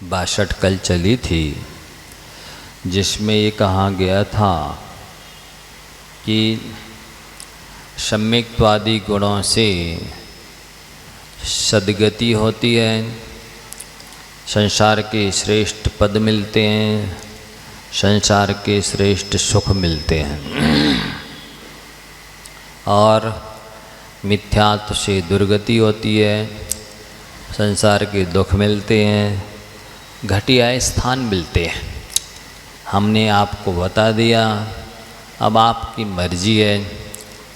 62 कल चली थी, जिसमें ये कहा गया था कि सम्यक्त्वादि गुणों से सद्गति होती है, संसार के श्रेष्ठ पद मिलते हैं, संसार के श्रेष्ठ सुख मिलते हैं, और मिथ्यात्व से दुर्गति होती है, संसार के दुख मिलते हैं, घटिया स्थान मिलते हैं। हमने आपको बता दिया, अब आपकी मर्जी है,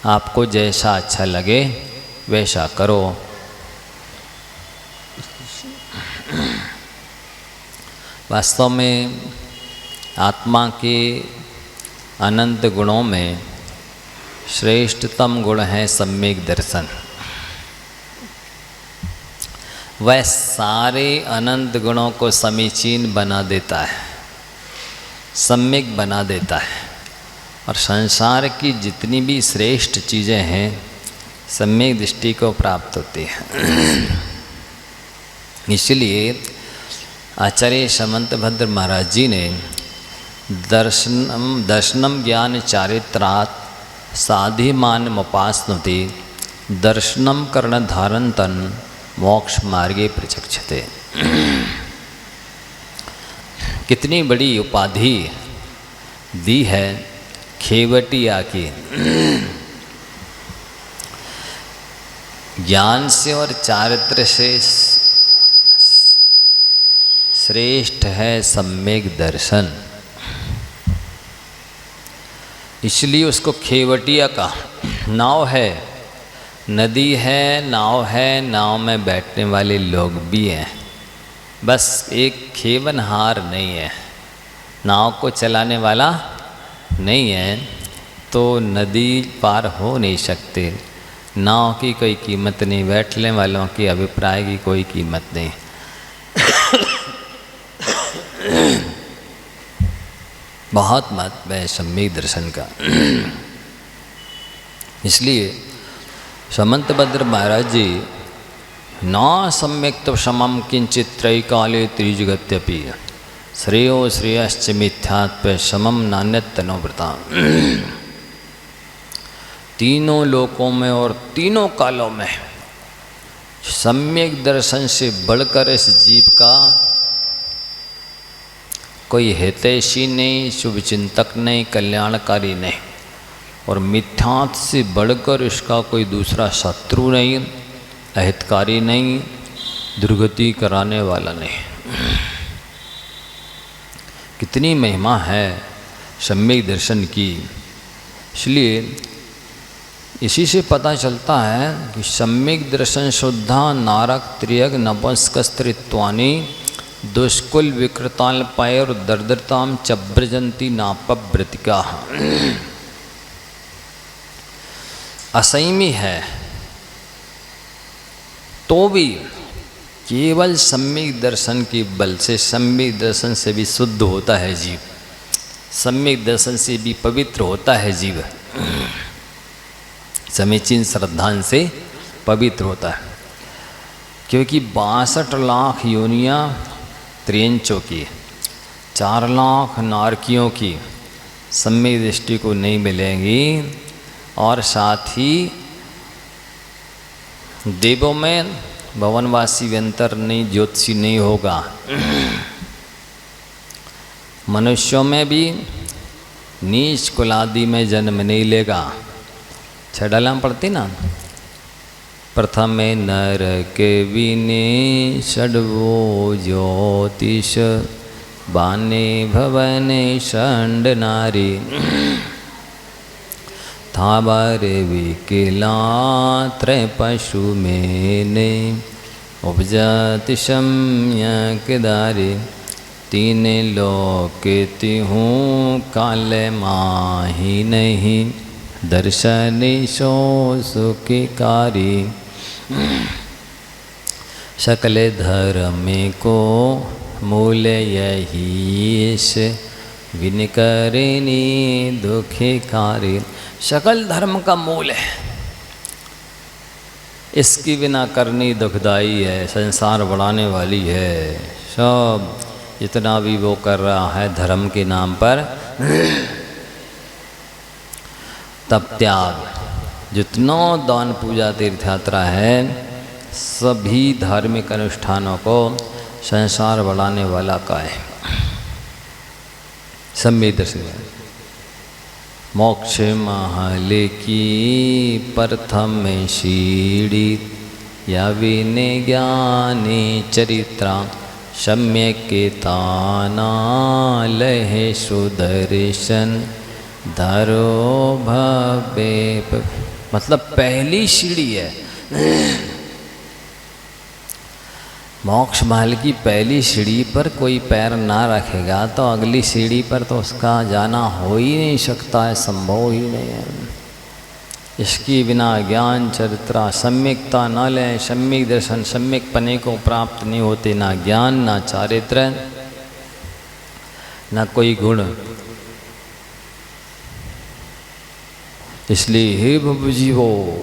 आपको जैसा अच्छा लगे वैसा करो। वास्तव में आत्मा के अनंत गुणों में श्रेष्ठतम गुण है सम्यक दर्शन। वह सारे अनंत गुणों को समीचीन बना देता है, सम्यक बना देता है, और संसार की जितनी भी श्रेष्ठ चीज़ें हैं सम्यक दृष्टि को प्राप्त होती हैं। इसलिए आचार्य समंतभद्र महाराज जी ने दर्शनम ज्ञान चारित्रात् साधिमानमुपास्नुते दर्शनम कर्णधारं तन् मोक्ष मार्गे प्रचक्षते। कितनी बड़ी उपाधि दी है खेवटिया की। ज्ञान से और चारित्र से श्रेष्ठ है सम्यक दर्शन, इसलिए उसको खेवटिया का। नाव है, नदी है, नाव में बैठने वाले लोग भी हैं, बस एक खेवनहार नहीं है, नाव को चलाने वाला नहीं है, तो नदी पार हो नहीं सकते। नाव की कोई कीमत नहीं, बैठने वालों की अभिप्राय की कोई कीमत नहीं। बहुत महत्व है सम्यक दर्शन का। इसलिए समंतभद्र महाराज जी न सम्यक तो समम किंचित त्रैकाले त्रिजगत्यपि श्रेयो श्रेयश्च मिथ्यात्व समम नान्यतनोव्रता। तीनों लोकों में और तीनों कालों में सम्यक दर्शन से बढ़कर इस जीव का कोई हितैषी नहीं, शुभचिंतक नहीं, कल्याणकारी नहीं, और मिथ्यात्व से बढ़कर इसका कोई दूसरा शत्रु नहीं, अहितकारी नहीं, दुर्गति कराने वाला नहीं। कितनी महिमा है सम्यक दर्शन की। इसलिए इसी से पता चलता है कि सम्यक दर्शन शुद्धा नारक त्रियग नपुंसकस्त्रित्वानि दुष्कुल विकृताल्पायर दर्दरताम चब्रजंती नापव्रतिका। असंयमी है तो भी केवल सम्यक दर्शन के बल से, सम्यक दर्शन से भी शुद्ध होता है जीव, सम्यक दर्शन से भी पवित्र होता है जीव, समीचीन श्रद्धान से पवित्र होता है। क्योंकि 62 लाख योनियाँ त्रियंचों की, 4 लाख नारकियों की सम्यक दृष्टि को नहीं मिलेंगी, और साथ ही देवों में भवनवासी व्यंतर नहीं, ज्योतिषी नहीं होगा, मनुष्यों में भी नीच कुलादि में जन्म नहीं लेगा। छड़ाला पढ़ती ना, प्रथमे नर के विने षड्वो ज्योतिष बाने भवने षंड नारी थाबारे विकिला त्रय पशु मेने उपजाति सम्यक दारी तीन लोक तिहूँ काल माही नहीं दर्शनी सो सुखकारी सकल धर्म को मूल यही विनकरिणी दुखिकारी। सकल धर्म का मूल है, इसकी बिना करनी दुखदाई है, संसार बढ़ाने वाली है। सब जितना भी वो कर रहा है धर्म के नाम पर, तप त्याग, जितना दान पूजा तीर्थ यात्रा है, सभी धार्मिक अनुष्ठानों को संसार बढ़ाने वाला का है। सम्यक दर्शन मोक्ष महले की प्रथम सीढ़ी, या विने ज्ञानी चरित्रा, सम्यक के ताना लहे सुदर्शन, धरो भवे। मतलब पहली सीढ़ी है मोक्ष महल की पहली सीढ़ी पर कोई पैर ना रखेगा तो अगली सीढ़ी पर तो उसका जाना हो ही नहीं सकता है, संभव ही नहीं है। इसकी बिना ज्ञान चरित्रा सम्यकता न लें, सम्यक दर्शन सम्यक पने को प्राप्त नहीं होते, ना ज्ञान ना चारित्र ना कोई गुण। इसलिए हे भव जीवो,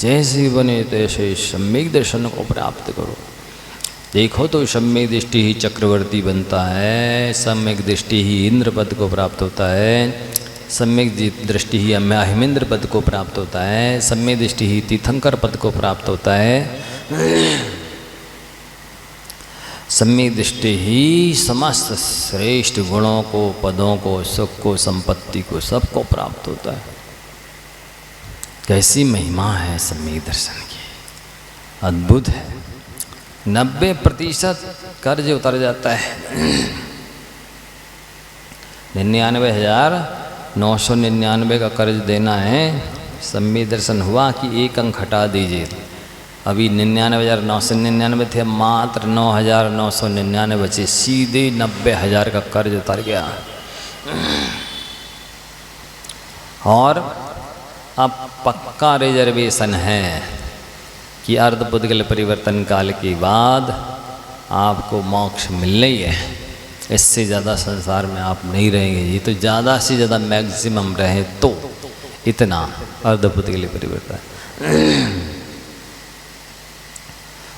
जैसे बने तैसे सम्यक दर्शन को प्राप्त करो। देखो तो सम्यक दृष्टि ही चक्रवर्ती बनता है, सम्यक दृष्टि ही इंद्र पद को प्राप्त होता है, सम्यक दृष्टि ही अहिमेंद्र पद को प्राप्त होता है, सम्यक दृष्टि ही तीर्थंकर पद को प्राप्त होता है, सम्यक दृष्टि ही समस्त श्रेष्ठ गुणों को, पदों को, सुख को, संपत्ति को, सबको प्राप्त होता है। कैसी महिमा है सम्यक दर्शन की, अद्भुत है। 90% कर्ज उतर जाता है। 99,999 का कर्ज देना है, सम्यक दर्शन हुआ कि एक अंक हटा दीजिए। अभी 99,999 थे, मात्र 9,999 बचे, सीधे 90,000 का कर्ज उतर गया। और अब पक्का रिजर्वेशन है कि अर्धपुद्गल परिवर्तन काल के बाद आपको मोक्ष मिलना ही है। इससे ज़्यादा संसार में आप नहीं रहेंगे। ये तो ज़्यादा से ज़्यादा मैक्सिमम रहे तो इतना अर्धपुद्गल परिवर्तन।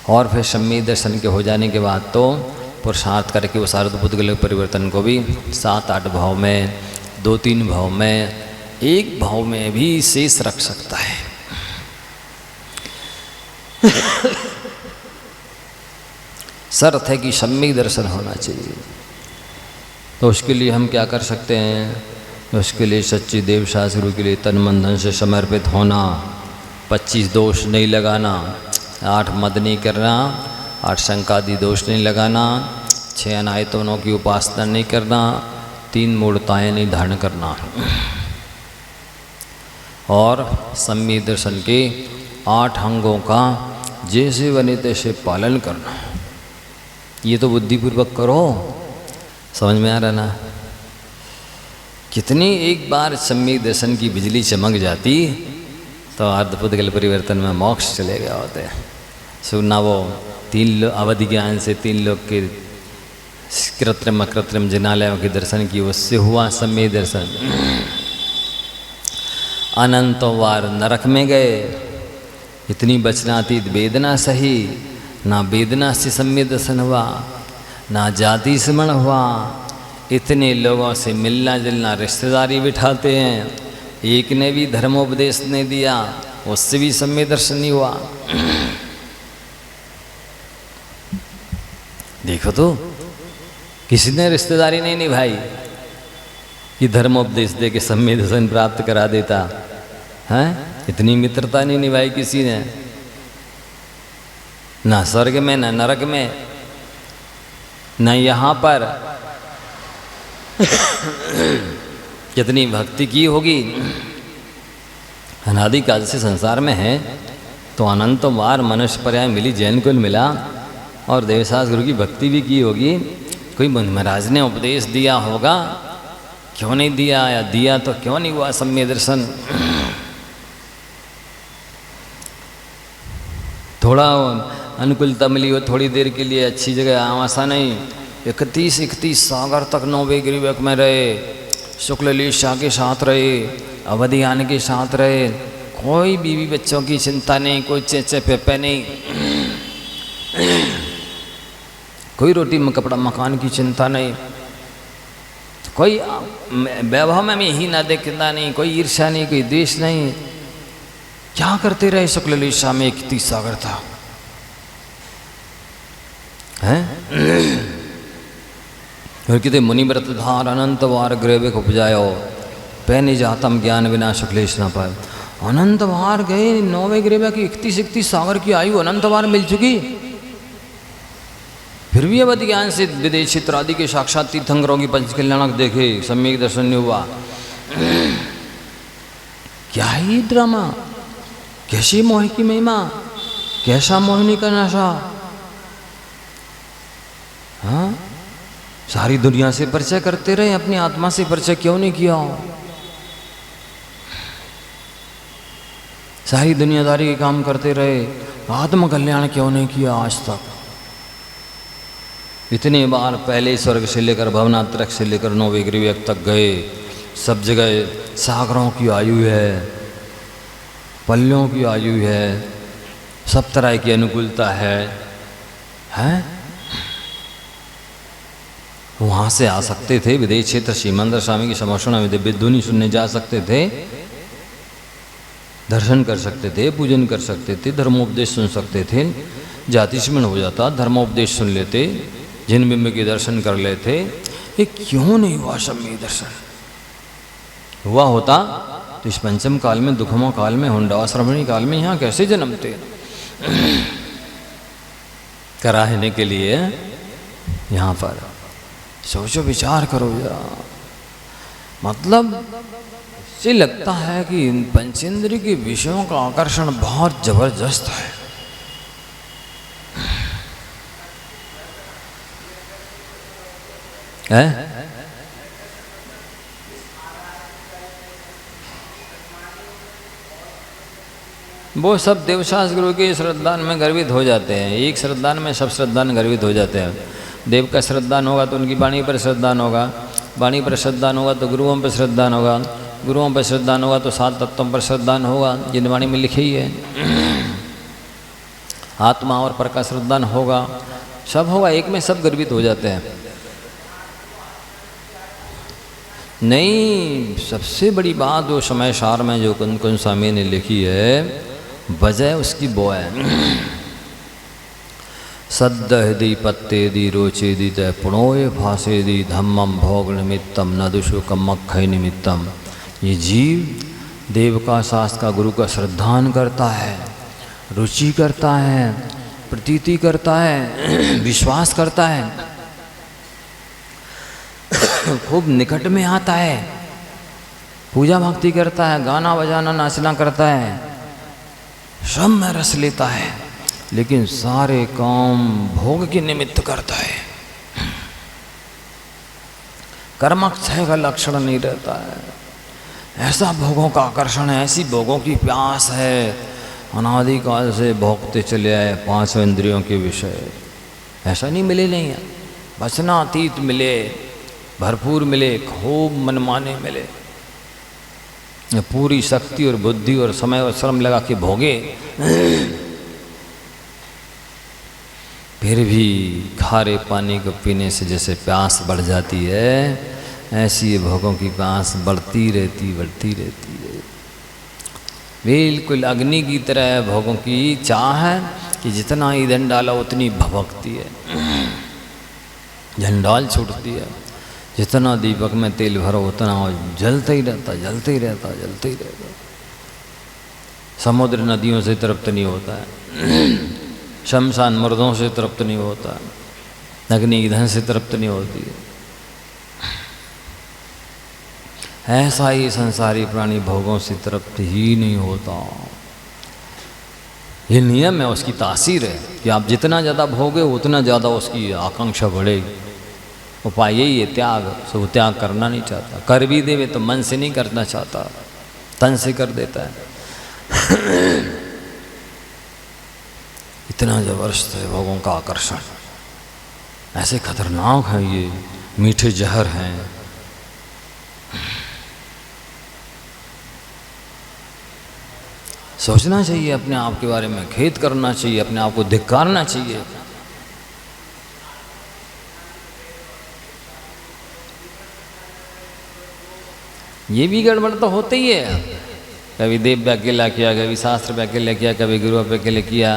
और फिर सम्यक दर्शन के हो जाने के बाद तो पुरुषार्थ करके उस अर्धपुद्गल परिवर्तन को भी 7-8 भाव में, 2-3 भाव में, एक भाव में भी शेष रख सकता है। शर्त है कि सम्यक दर्शन होना चाहिए। तो उसके लिए हम क्या कर सकते हैं? उसके लिए सच्ची देव शास्त्रों के लिए तन मन धन से समर्पित होना, 25 दोष नहीं लगाना, 8 मद नहीं करना, 8 शंकादि दोष नहीं लगाना, 6 अनायतनों की उपासना नहीं करना, 3 मूर्ताएं नहीं धारण करना, और सम्यक दर्शन के 8 अंगों का जैसे बने तैसे पालन करना। ये तो बुद्धिपूर्वक करो। समझ में आ रहा ना? कितनी एक बार सम्यक दर्शन की बिजली चमक जाती तो अर्धपुद्गल परिवर्तन में मोक्ष चले गए होते। सुनना वो 3 अवधि ज्ञान से 3 लोग के कृत्रिम अकृत्रिम जिनालयों के दर्शन की, उससे हुआ सम्यक दर्शन। अनंतों बार नरक में गए, इतनी बचनातीत वेदना सही, ना वेदना से सम्यक दर्शन हुआ, ना जाति स्मरण हुआ। इतने लोगों से मिलना जुलना, रिश्तेदारी बिठाते हैं, एक ने भी धर्मोपदेश नहीं दिया, उससे भी सम्यक दर्शन नहीं हुआ। देखो तो किसी ने रिश्तेदारी नहीं निभाई कि धर्मोपदेश दे के सम्यक दर्शन प्राप्त करा देता है। इतनी मित्रता नहीं निभाई किसी ने, ना स्वर्ग में ना नरक में, न यहाँ पर। कितनी भक्ति की होगी। अनादिकाल से संसार में है तो अनंतों बार मनुष्य पर्याय मिली, जैन कुल मिला, और देवसास गुरु की भक्ति भी की होगी। कोई महाराज ने उपदेश दिया होगा, क्यों नहीं दिया, या दिया तो क्यों नहीं हुआ सम्यक दर्शन। थोड़ा अनुकूलता मिली हो थोड़ी देर के लिए, अच्छी जगह आवासा नहीं। 31 सागर तक 9वें गिरिवक में रहे, शुक्ल लीशा के साथ रहे, अवधियान के साथ रहे, कोई बीवी बच्चों की चिंता नहीं, कोई चेचे पेपे नहीं, कोई रोटी में कपड़ा मकान की चिंता नहीं, कोई वैभव में ही ना देखता नहीं, कोई ईर्ष्या नहीं, कोई द्वेष नहीं। क्या करते रहे शुक्ल लीसा में एक तीस सागर था हैं। और कहते मुनि व्रत धार अनंत वार ग्रेवे को उपजायो पैनी जातम ज्ञान बिना शुक्लेश न पाए। अनंत बार गए, 9वें ग्रेवे की 31 सागर की आयु अनंत बार मिल चुकी, फिर भी अवध ज्ञान से विदेश चित्रादि के साक्षात तीर्थंकरों की पंच कल्याणक देखे, सम्यक दर्शन नहीं हुआ। क्या ही ड्रामा, कैसी मोह की महिमा, कैसा मोहिनी का नशा। हाँ, सारी दुनिया से परिचय करते रहे, अपनी आत्मा से परिचय क्यों नहीं किया? सारी दुनियादारी के काम करते रहे, आत्म कल्याण क्यों नहीं किया आज तक? इतनी बार पहले स्वर्ग से लेकर भवनात्रक से लेकर 9वें ग्रीव तक गए, सब जगह सागरों की आयु है, पल्यों की आयु है, सब तरह की अनुकूलता है, हैं? वहाँ से आ सकते थे, विदेश क्षेत्र श्रीमंदर स्वामी की समर्षणा में दिव्य ध्वनि सुनने जा सकते थे, दर्शन कर सकते थे, पूजन कर सकते थे, धर्मोपदेश सुन सकते थे, जाति स्मरण हो जाता, धर्मोपदेश सुन लेते, जिन बिंब के दर्शन कर लेते। ये क्यों नहीं हुआ सम्यक दर्शन? हुआ होता तो इस पंचम काल में, दुखमो काल में, हुंडाश्रमणी काल में यहाँ कैसे जन्मते? कराहने के लिए यहाँ पर सोचो, विचार करो जरा। मतलब इससे लगता है कि इन पंचेंद्रिय के विषयों का आकर्षण बहुत जबरदस्त है। वो सब देवशास गुरु के श्रद्धान में गर्वित हो जाते हैं। एक श्रद्धान में सब श्रद्धान गर्वित हो जाते हैं। देव का श्रद्धान होगा तो उनकी वाणी पर श्रद्धान होगा, वाणी पर श्रद्धान होगा तो गुरुओं पर श्रद्धान होगा, गुरुओं पर श्रद्धान होगा तो 7 तत्वों पर श्रद्धान होगा, जिन वाणी में लिखी ही है। आत्मा और पर का श्रद्धान होगा, सब होगा, एक में सब गर्वित हो जाते हैं। नहीं, सबसे बड़ी बात वो समय सार में जो कुंद स्वामी ने लिखी है, वजह उसकी वो है। सद्दहदी पत्तेदी रोचेदी तय पुणोय भासेदी धम्मम भोग निमित्तम नदुषुकम मक्खय निमित्तम। ये जीव देव का, शास्त्र का, गुरु का श्रद्धान करता है, रुचि करता है, प्रतीति करता है, विश्वास करता है, खूब निकट में आता है, पूजा भक्ति करता है, गाना बजाना नाचना करता है, सब में रस लेता है, लेकिन सारे काम भोग के निमित्त करता है। कर्मक्षय का लक्षण नहीं रहता है। ऐसा भोगों का आकर्षण है, ऐसी भोगों की प्यास है, अनादिकाल से भोगते चले आए 5 इंद्रियों के विषय। ऐसा नहीं मिले नहीं है, वचनातीत मिले, भरपूर मिले, खूब मनमाने मिले, पूरी शक्ति और बुद्धि और समय और श्रम लगा के भोगे, फिर भी खारे पानी को पीने से जैसे प्यास बढ़ जाती है, ऐसी भोगों की प्यास बढ़ती रहती है। बिल्कुल अग्नि की तरह भोगों की चाह है कि जितना ईंधन डाला उतनी भभकती है, झंडाल छूटती है। जितना दीपक में तेल भरो उतना जलता ही रहता। समुद्र नदियों से तृप्त नहीं होता है, शमशान मर्दों से तृप्त नहीं होता, अग्नि ईंधन से तृप्त नहीं होती है। ऐसा ही संसारी प्राणी भोगों से तृप्त ही नहीं होता। ये नियम है, उसकी तासीर है कि आप जितना ज़्यादा भोगे उतना ज़्यादा उसकी आकांक्षा बढ़ेगी। उपाय यही है त्याग। सो त्याग करना नहीं चाहता, कर भी देवे तो मन से नहीं करना चाहता, तन से कर देता है। इतना जबरदस्त है भोगों का आकर्षण, ऐसे खतरनाक है ये, मीठे जहर हैं। सोचना चाहिए अपने आप के बारे में, खेद करना चाहिए, अपने आप को धिक्कारना चाहिए। ये भी गड़बड़ तो होते ही है। कभी देव पे अकेला किया, कभी शास्त्र पे अकेले किया, कभी गुरु पे अकेले किया।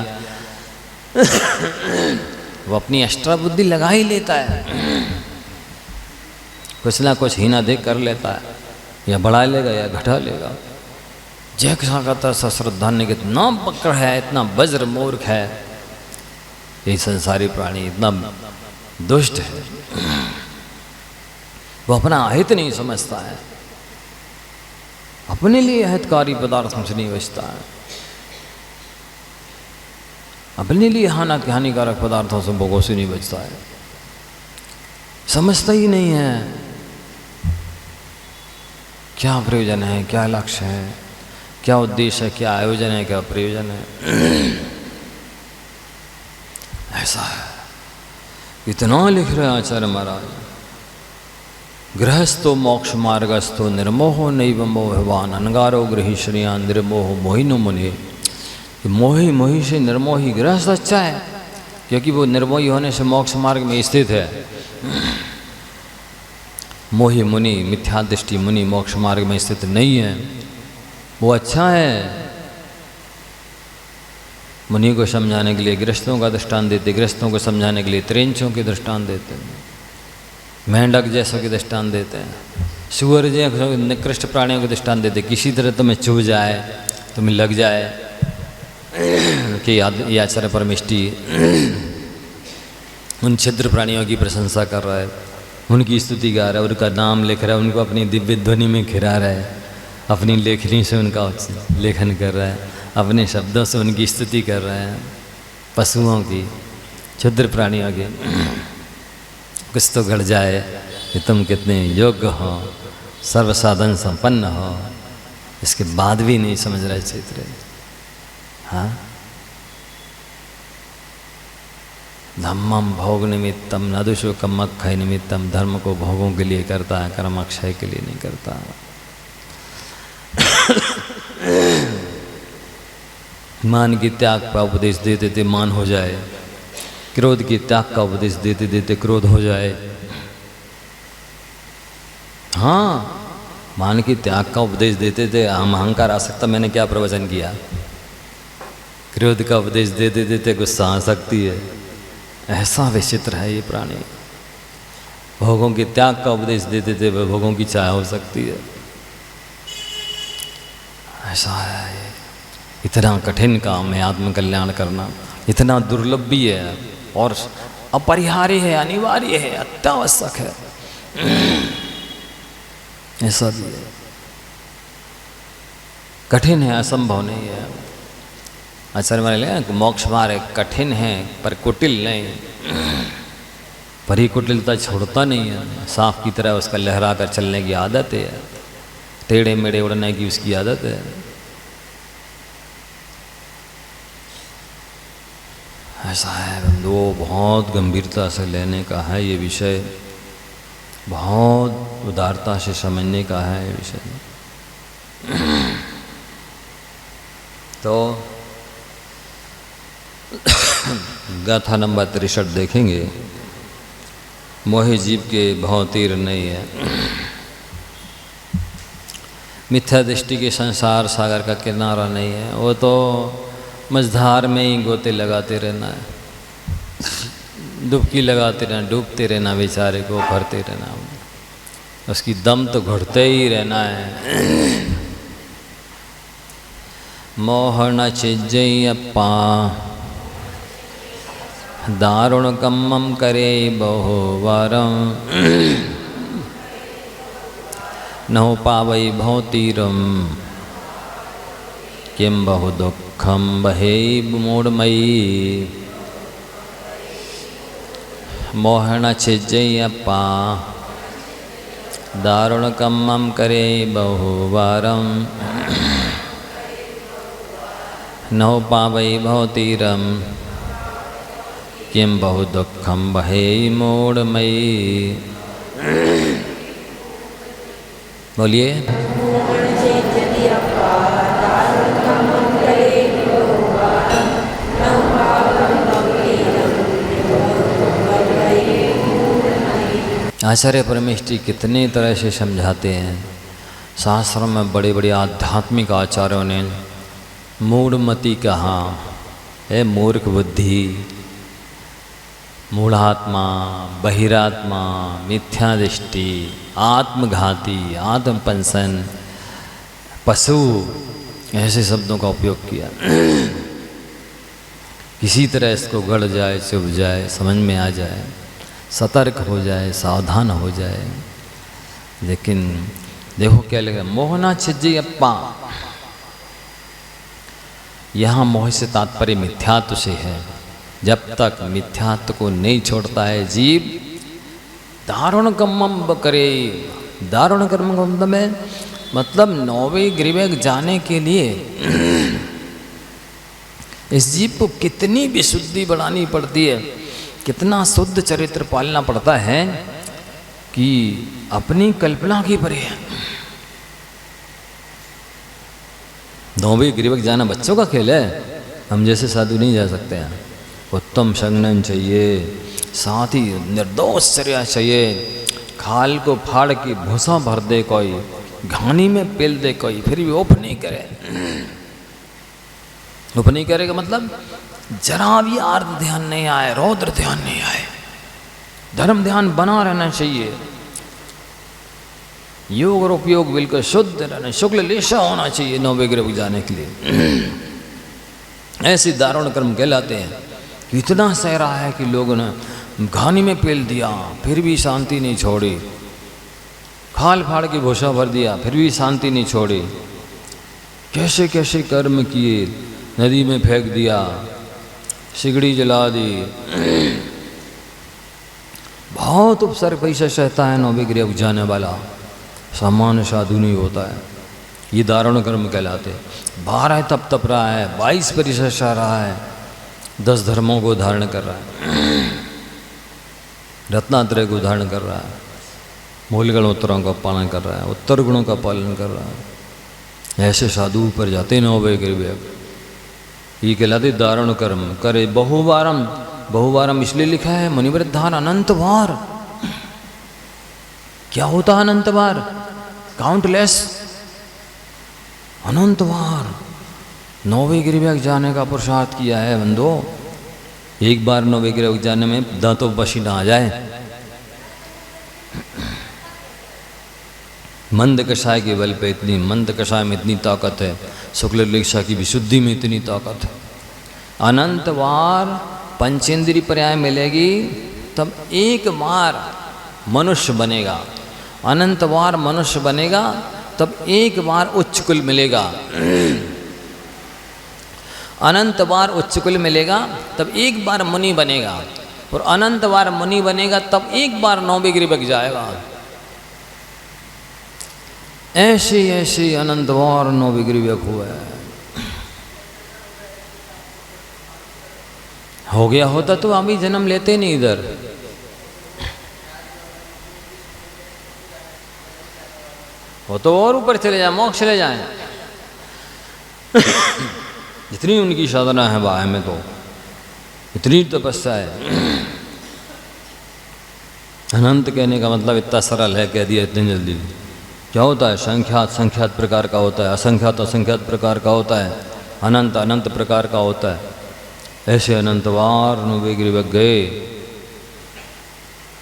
वो अपनी एक्स्ट्रा बुद्धि लगा ही लेता है, कुछ ना कुछ हीना देख कर लेता है, या बढ़ा लेगा या घटा लेगा। जय कहता श्रद्धा ने कितना बकर है, इतना वज्र मूर्ख है ये संसारी प्राणी, इतना दुष्ट है। वो अपना अहित नहीं समझता है, अपने लिए हितकारी पदार्थों से नहीं बचता है, अपने लिए हानिकारक पदार्थों से भोगों से नहीं बचता है, समझता ही नहीं है क्या प्रयोजन है, क्या लक्ष्य है, क्या उद्देश्य है, क्या आयोजन है, क्या प्रयोजन है। ऐसा है। इतना लिख रहे हैं आचार्य महाराज, गृहस्थो मोक्ष मार्गस्थो निर्मोहो नैव मोहवान अनगारो गृही श्रियान निर्मोह मोहिनो मुने। मोही मोही से निर्मोही गृहस्थ अच्छा है, क्योंकि वो निर्मोही होने से मोक्ष मार्ग में स्थित है। मोही मुनि मिथ्या दृष्टि मुनि मोक्ष मार्ग में स्थित नहीं है, वो अच्छा है। मुनि को समझाने के लिए गृहस्थों का दृष्टांत देते, गृहस्थों को समझाने के लिए त्रिंचों के दृष्टांत देते हैं, मेंढक जैसों के दृष्टांत देते हैं, सुअर जैसे निकृष्ट प्राणियों के दृष्टांत देते। किसी तरह तुम्हें चुभ जाए, तुम्हें लग जाए कि ये आचार्य परमेष्टि उन छिद्र प्राणियों की प्रशंसा कर रहा है, उनकी स्तुति गा रहा है, उनका नाम लिख रहा है, उनको अपनी दिव्य ध्वनि में घिरा रहा है, अपनी लेखनी से उनका लेखन कर रहा है, अपने शब्दों से उनकी स्तुति कर रहा है। पशुओं की, क्षुद्र प्राणियों की कुछ तो गड़ जाए कि तुम कितने योग्य हो, सर्व साधन संपन्न हो, इसके बाद भी नहीं समझ रहे चित्र। हाँ, धम्मम भोग निमित्तम नदुशोकम अक्षय निमित्तम। धर्म को भोगों के लिए करता है, कर्म अक्षय के लिए नहीं करता। मान की त्याग का उपदेश देते देते मान हो जाए, क्रोध की त्याग का उपदेश देते देते क्रोध हो जाए। हाँ, मान की त्याग का उपदेश देते थे, हम अहंकार आ सकता, मैंने क्या प्रवचन किया। क्रोध का उपदेश देते देते गुस्सा आ सकती है। ऐसा विचित्र है ये प्राणी। भोगों के त्याग का उपदेश देते थे, भोगों की चाह हो सकती है। ऐसा है, इतना कठिन काम है आत्म कल्याण करना, इतना दुर्लभ भी है और अपरिहार्य है, अनिवार्य है, अत्यावश्यक है। ऐसा भी है, कठिन है, असंभव नहीं है। आचार्य महाराज मोक्ष मार्ग कठिन है पर कुटिल नहीं। पर ही कुटिलता छोड़ता नहीं है, सांप की तरह उसका लहरा कर चलने की आदत है, टेढ़े मेढ़े उड़ने की उसकी आदत है। ऐसा है बंधुओं, बहुत गंभीरता से लेने का है ये विषय, बहुत उदारता से समझने का है ये विषय। तो गाथा नंबर 63 देखेंगे। मोहि जीव के भव तीर नहीं है, मिथ्या दृष्टि के संसार सागर का किनारा नहीं है। वो तो मझधार में ही गोते लगाते रहना है, डुबकी लगाते रहना, डूबते रहना, बेचारे को भरते रहना, उसकी दम तो घुटते ही रहना है। मोह न चिज्जयप्पा दारुण कम्मम करे बहुवारम नौ पावई भौतीरम किम बहु दुखम बहे मूढ़मयी। मोहन छिज्जयप्पा दारुण कम्मम करे बहुवारम नौ पावई भौतीरम किम बहु दुखम बहे मूढ़मयी। बोलिए। आचार्य परमेष्ठी कितने तरह से समझाते हैं, शास्त्रों में बड़े बड़े आध्यात्मिक आचार्यों ने मूढ़मति कहा है, मूर्ख बुद्धि, मूढ़ात्मा, बहिरात्मा, मिथ्या दृष्टि, आत्मघाती, आत्मपंसन, पशु, ऐसे शब्दों का उपयोग किया। किसी तरह इसको गढ़ जाए, चुभ जाए, समझ में आ जाए, सतर्क हो जाए, सावधान हो जाए। लेकिन देखो क्या लिखा, मोहना छिज्जी अप्पा। यहाँ मोह से तात्पर्य मिथ्यात्व से है। जब तक मिथ्यात्व को नहीं छोड़ता है जीव, दारुण कर्म करे। दारुण कर्म का मतलब नौवें गिरिवेग जाने के लिए इस जीव को कितनी विशुद्धि बढ़ानी पड़ती है, कितना शुद्ध चरित्र पालना पड़ता है कि अपनी कल्पना की परे है। नौवें गिरिवेग जाना बच्चों का खेल है, हम जैसे साधु नहीं जा सकते हैं। उत्तम संज्ञान चाहिए, साथ ही निर्दोष चर्या चाहिए। खाल को फाड़ के भूसा भर दे कोई, घानी में पेल दे कोई, फिर भी उप नहीं करे। उप नहीं करेगा मतलब जरा भी आर्त ध्यान नहीं आए, रौद्र ध्यान नहीं आए। धर्म ध्यान बना रहना चाहिए। योग और उपयोग बिल्कुल शुद्ध रहना, शुक्ल लेशा होना चाहिए नौवें गिरिवेग जाने के लिए। ऐसे दारुण कर्म कहलाते हैं। इतना सह रहा है कि लोगों ने घानी में पेल दिया, फिर भी शांति नहीं छोड़ी। खाल फाड़ के भूसा भर दिया, फिर भी शांति नहीं छोड़ी। कैसे कैसे कर्म किए, नदी में फेंक दिया, सिगड़ी जला दी। बहुत उपसर्ग पैसा सहता है नौवें गिरिवेग जाने वाला, सामान्य साधु नहीं होता है। ये दारुण कर्म कहलाते। 12 तप तप रहा है, 22 परिसर सह रहा है, 10 धर्मों को धारण कर रहा है, रत्नात्रय को धारण कर रहा है, मूलगण उत्तरों का पालन कर रहा है, उत्तर गुणों का पालन कर रहा है। ऐसे साधु ऊपर जाते नौवें गिरिवेग। ये कहलाते दारुण कर्म करे। बहुवारम, बहुवारम इसलिए लिखा है मुनिवृद्धान अनंत बार। क्या होता है अनंत बार? काउंटलेस, अनंत बार नौवें गिरिवेग जाने का पुरुषार्थ किया है बंदो। एक बार नौवें गिरिवेग जाने में दांतों पसीना आ जाए। मंद कषाय के बल पे इतनी, मंद कषाय में इतनी ताकत है, शुक्ल लेशा की विशुद्धि में इतनी ताकत है। अनंत बार पंचेंद्रिय पर्याय मिलेगी तब एक बार मनुष्य बनेगा। अनंत बार मनुष्य बनेगा तब एक बार उच्च कुल मिलेगा। अनंत बार उच्च कुल मिलेगा तब एक बार मुनि बनेगा, और अनंत बार मुनि बनेगा तब एक बार नौवें गिरिवेग जाएगा। ऐसे ऐसे अनंत बार नौवें गिरिवेग हुआ है। हो गया होता तो अभी जन्म लेते नहीं इधर। वो तो और ऊपर चले जाए, मोक्ष चले जाए। जितनी उनकी साधना है वाह में, तो इतनी तपस्या है। अनंत कहने का मतलब इतना सरल है, कह दिया इतनी जल्दी। क्या होता है? संख्यात संख्यात प्रकार का होता है, असंख्यात असंख्यात प्रकार का होता है, अनंत अनंत प्रकार का होता है। ऐसे अनंत बार नौवें गिरिवेग गए।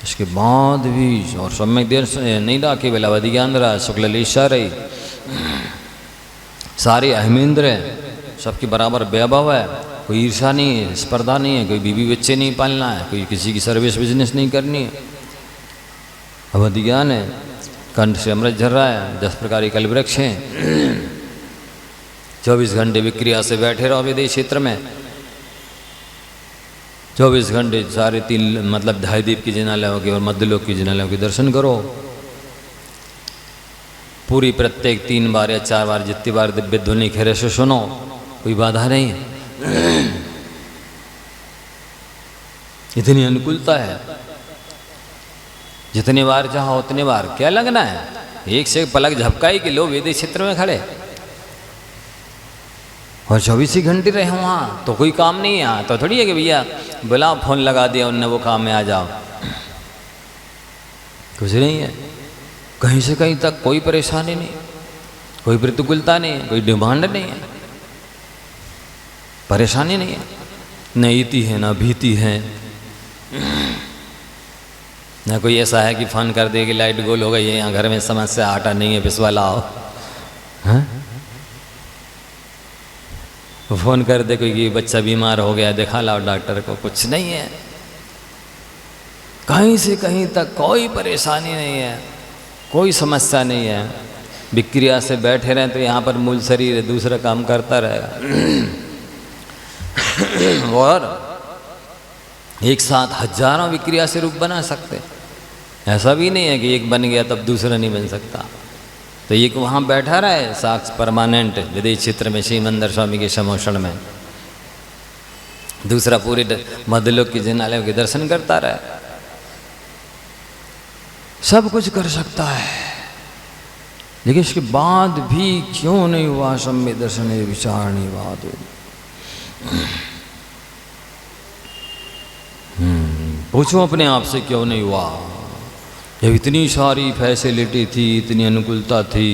इसके बाद भी और सम्यक देर से नहीं रहा, केवल अवधि ज्ञान रहा, शुक्ल लेशा रही, सारे अहमेंद्र हैं, सबके बराबर वैभव है, कोई ईर्षा नहीं है, स्पर्धा नहीं है, कोई बीवी बच्चे नहीं पालना है, कोई किसी की सर्विस बिजनेस नहीं करनी है। अवधि ज्ञान है, कंठ से अमृत झर रहा है, 10 प्रकार के कल्पवृक्ष हैं, 24 घंटे विक्रिया से बैठे रहो विदेश क्षेत्र में, 24 घंटे सारे 3 मतलब ढाईदीप की जिनालयों के और मध्यलोक की जिनालयों के दर्शन करो। पूरी प्रत्येक 3 बार या 4 बार जितनी बार दिव्य ध्वनि खेरे से सुनो, कोई बाधा नहीं है। इतनी अनुकूलता है, जितनी बार चाहो उतनी बार। क्या लगना है? एक से एक पलक झपकाई कि लो वेदी क्षेत्र में खड़े, और 24 ही घंटे रहे वहाँ, तो कोई काम नहीं है। यहाँ तो थोड़ी है कि भैया बुलाओ, फोन लगा दिया उनने, वो काम में आ जाओ। कुछ नहीं है, कहीं से कहीं तक कोई परेशानी नहीं। कोई प्रतिकूलता नहीं है, कोई डिमांड नहीं है, परेशानी नहीं है, न इति है न भीति है, न कोई ऐसा है कि फ़ोन कर दे कि लाइट गोल हो गई है, यहाँ घर में समस्या, आटा नहीं है, पिसवा लाओ। हाँ, फ़ोन कर दे कोई कि बच्चा बीमार हो गया, दिखा लाओ डॉक्टर को, कुछ नहीं है। कहीं से कहीं तक कोई परेशानी नहीं है, कोई समस्या नहीं है। विक्रिया से बैठे रहें तो यहाँ पर मूल शरीर है, दूसरा काम करता रहेगा। और एक साथ हजारों विक्रिया से रूप बना सकते, ऐसा भी नहीं है कि एक बन गया तब दूसरा नहीं बन सकता। तो एक वहाँ बैठा रहे साक्ष परमानेंट विदेश क्षेत्र में श्रीमंदर स्वामी के समोषण में, दूसरा पूरे मध्यलोक के जिनालयों के दर्शन करता रहे, सब कुछ कर सकता है। लेकिन इसके बाद भी क्यों नहीं हुआ सम्य दर्शन विचारणी बात। पूछो अपने आप से क्यों नहीं हुआ। जब इतनी सारी फैसिलिटी थी, इतनी अनुकूलता थी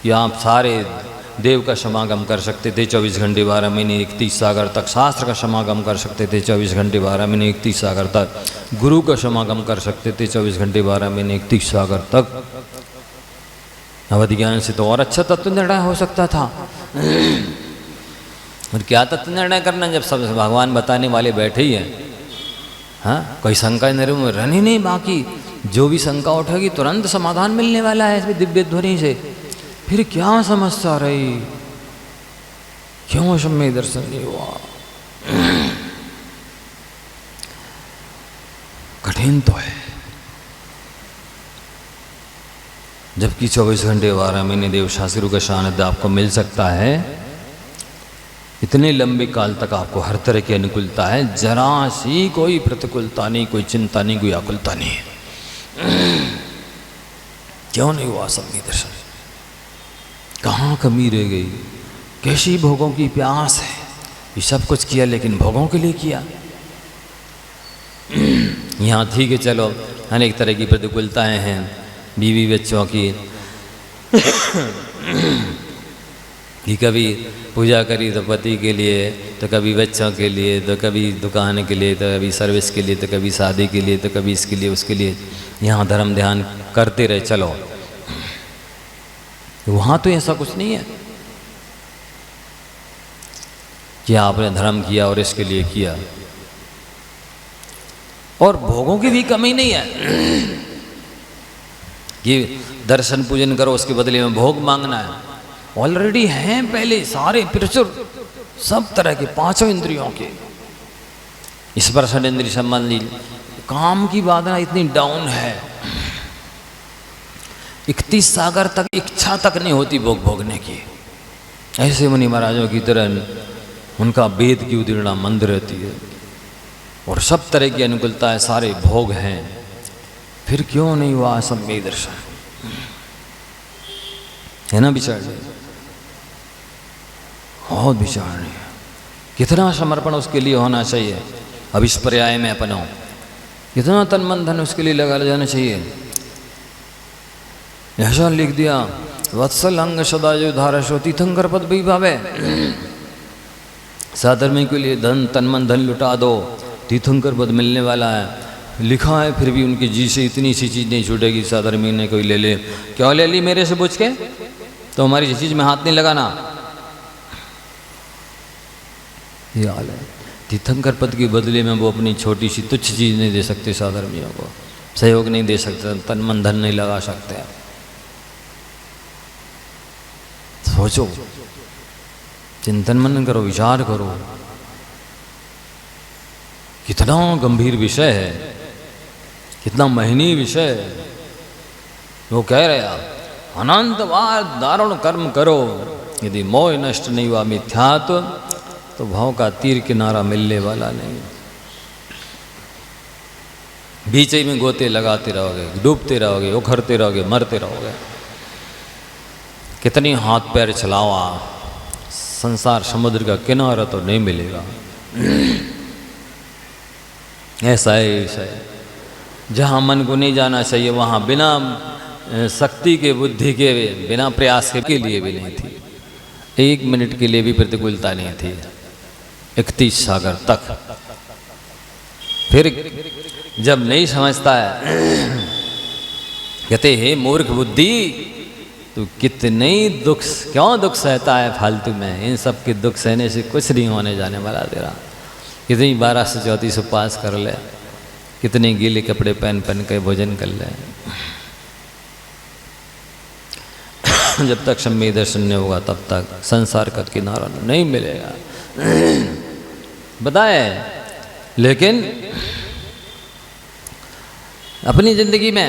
कि आप सारे देव का समागम कर सकते थे 24 घंटे 12 महीने 31 सागर तक, शास्त्र का समागम कर सकते थे 24 घंटे 12 महीने 31 सागर तक, गुरु का समागम कर सकते थे 24 घंटे 12 महीने 31 सागर तक। अवधि ज्ञान से तो और अच्छा तत्व निर्णय हो सकता था। और क्या तत्व निर्णय करना जब सब भगवान बताने वाले बैठे ही हैं। हाँ, कोई शंका में रहनी नहीं, बाकी जो भी शंका उठेगी तुरंत समाधान मिलने वाला है इसमें दिव्य ध्वनि से। फिर क्या समस्या रही, क्यों सम्य दर्शन नहीं हुआ। कठिन तो है, जबकि 24 घंटे 12 महीने देव शास्त्रों का सानिध्य आपको मिल सकता है। इतने लंबे काल तक आपको हर तरह की अनुकूलता है, जरा सी कोई प्रतिकूलता नहीं, कोई चिंता नहीं, कोई आकुलता नहीं है। क्यों नहीं हुआ सम्य दर्शन, कहाँ कमी रह गई, कैसी भोगों की प्यास है। ये सब कुछ किया लेकिन भोगों के लिए किया। यहाँ ठीक है, चलो अनेक तरह की प्रतिकूलताएं हैं, बीवी बच्चों की कि कभी पूजा करी तो पति के लिए, तो कभी बच्चों के लिए, तो कभी दुकान के लिए, तो कभी सर्विस के लिए, तो कभी शादी के लिए, तो कभी इसके लिए उसके लिए। यहाँ धर्म ध्यान करते रहे चलो। वहाँ तो ऐसा कुछ नहीं है कि आपने धर्म किया और इसके लिए किया। और भोगों की भी कमी नहीं है कि दर्शन पूजन करो उसके बदले में भोग मांगना है। ऑलरेडी हैं पहले सारे प्रचुर, सब तरह के पांचों इंद्रियों के। स्पर्शन इंद्रिय संबंधी काम की बाधा इतनी डाउन है, 31 सागर तक इच्छा तक नहीं होती भोग भोगने की। ऐसे मुनि महाराजों की तरह उनका वेद की उदीर्णा मंद रहती है और सब तरह की अनुकूलताएं, सारे भोग हैं। फिर क्यों नहीं हुआ सम्य दर्शन, है ना विचार? बहुत विचार नहीं, कितना समर्पण उसके लिए होना चाहिए। अब इस पर्याय में अपनो कितना तन मन धन उसके लिए लगा जाना चाहिए। ऐसा लिख दिया, वत्सल अंग सदा जो धारशो तीर्थंकर पद भी भावे। साधर्मी के लिए धन तन मन धन लुटा दो, तीर्थंकर पद मिलने वाला है। लिखा है, फिर भी उनकी जी से इतनी सी चीज़ नहीं छूटेगी। साधर्मी ने कोई ले ले, क्यों ले ली मेरे से पूछ के, तो हमारी चीज़ में हाथ नहीं लगाना। ये हाल है। तीर्थंकर पद के बदले में वो अपनी छोटी सी तुच्छ चीज़ नहीं दे सकते, साधर्मियों को सहयोग नहीं दे सकते, तन मन धन नहीं लगा सकते। सोचो, चिंतन मनन करो, विचार करो, कितना गंभीर विषय है, कितना महनीय विषय है। वो कह रहे आप अनंत बार दारुण कर्म करो, यदि मोह नष्ट नहीं हुआ मिथ्यात्व, तो भाव का तीर किनारा मिलने वाला नहीं। बीच ही में गोते लगाते रहोगे, डूबते रहोगे, उखड़ते रहोगे, मरते रहोगे। कितनी हाथ पैर चलावा, संसार समुद्र का किनारा तो नहीं मिलेगा। ऐसा है, ऐसा है। जहाँ मन को नहीं जाना चाहिए वहाँ बिना शक्ति के, बुद्धि के, बिना प्रयास के लिए भी नहीं थी। 1 मिनट के लिए भी प्रतिकूलता नहीं थी 31 सागर तक। फिर जब नहीं समझता है, कहते हे मूर्ख बुद्धि, तू कितने दुख, क्यों दुख सहता है फालतू में? इन सब के दुख सहने से कुछ नहीं होने जाने वाला तेरा। कितनी 12 से 34 उपवास कर ले, कितने गीले कपड़े पहन पहन के भोजन कर ले, जब तक सम्य दर्शन नहीं होगा तब तक संसार का किनारा नहीं मिलेगा। बताए, लेकिन अपनी जिंदगी में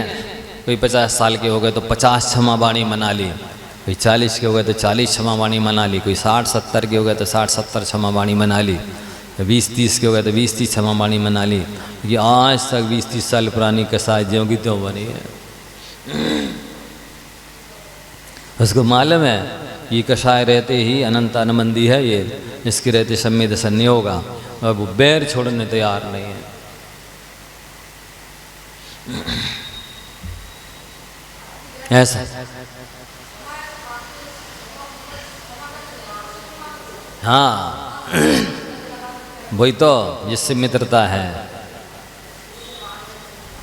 कोई 50 साल के हो गए तो 50 क्षमा वाणी मना ली, कोई 40 के हो गए तो 40 क्षमा वाणी मना ली, कोई 60-70 के हो गए तो 60-70 क्षमा वाणी मना ली, 20-30 के हो गए तो 20-30 क्षमा वाणी मना ली। ये आज तक 20-30 साल पुरानी कसाई ज्यों की त्यों बनी है। उसको मालूम है ये कषाय रहते ही अनंत अनमंदी है, ये इसके रहते सम्य दर्शन नहीं होगा, और वो बैर छोड़ने तैयार नहीं है। ऐसा हाँ, वही तो जिससे मित्रता है।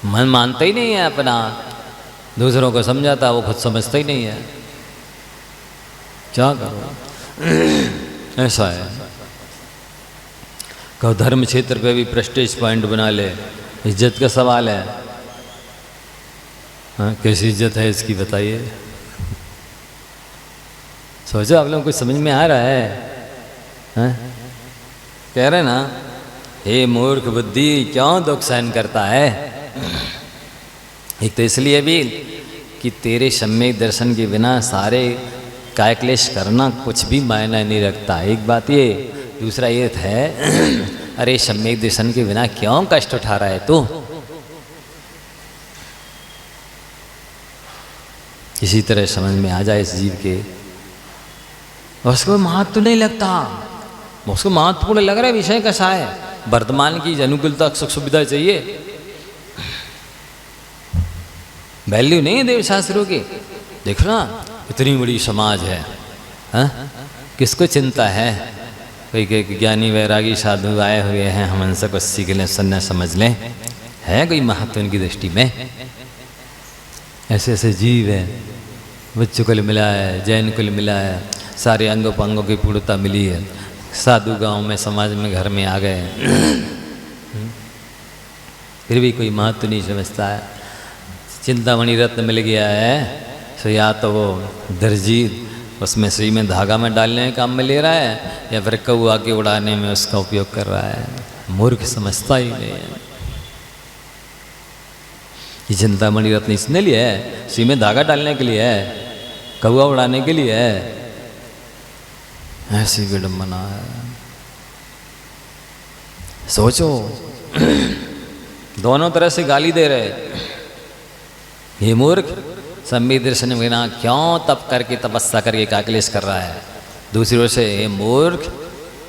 मन मानता ही नहीं है अपना, दूसरों को समझाता, वो खुद समझता ही नहीं है। क्या करो, ऐसा है। कहो धर्म क्षेत्र पे भी प्रेस्टीज पॉइंट बना ले, इज्जत का सवाल है। हाँ, कैसी इज्जत है इसकी बताइए? सोचो आप लोगों को समझ में आ रहा है? हाँ? कह रहे ना, हे मूर्ख बुद्धि, क्यों दुख सहन करता है? एक तो इसलिए भी कि तेरे सम्यक दर्शन के बिना सारे काय क्लेश करना कुछ भी मायना नहीं रखता। एक बात ये, दूसरा ये है अरे सम्यक दर्शन के बिना क्यों कष्ट उठा रहा है तू? इसी तरह समझ में आ जाए इस जीव के, उसको महत्व नहीं लगता, उसको महत्वपूर्ण लग रहा है विषय कैसा है, वर्तमान की अनुकूलता सुख सुविधा चाहिए, वैल्यू नहीं है देव शास्त्रों की। देखो ना इतनी बड़ी समाज है, हाँ? किसको चिंता है? कोई ज्ञानी वैरागी साधु आए हुए हैं, हम उनसे कुछ सीख लें, सुनना समझ लें, है कोई महत्व उनकी दृष्टि में? ऐसे ऐसे जीव है, बच्चों कुल मिला है, जैन कुल मिला है, सारे अंगों पंगों की पूर्णता मिली है, साधु गांव में समाज में घर में आ गए, फिर भी कोई महत्व नहीं समझता है। चिंतामणि रत्न मिल गया है तो या तो वो दर्जी उसमें सुई में धागा में डालने के काम में ले रहा है, या फिर कौआ के उड़ाने में उसका उपयोग कर रहा है। मूर्ख समझता ही नहीं है। ये चिंतामणि रत्न इसने लिए है, सुई में धागा डालने के लिए है, कौआ उड़ाने के लिए है। ऐसी विडंबना है। सोचो दोनों तरह से गाली दे रहे, ये मूर्ख सम्य दर्शन बिना क्यों तप करके तपस्या करके काकलेश कर रहा है। दूसरी ओर से ये मूर्ख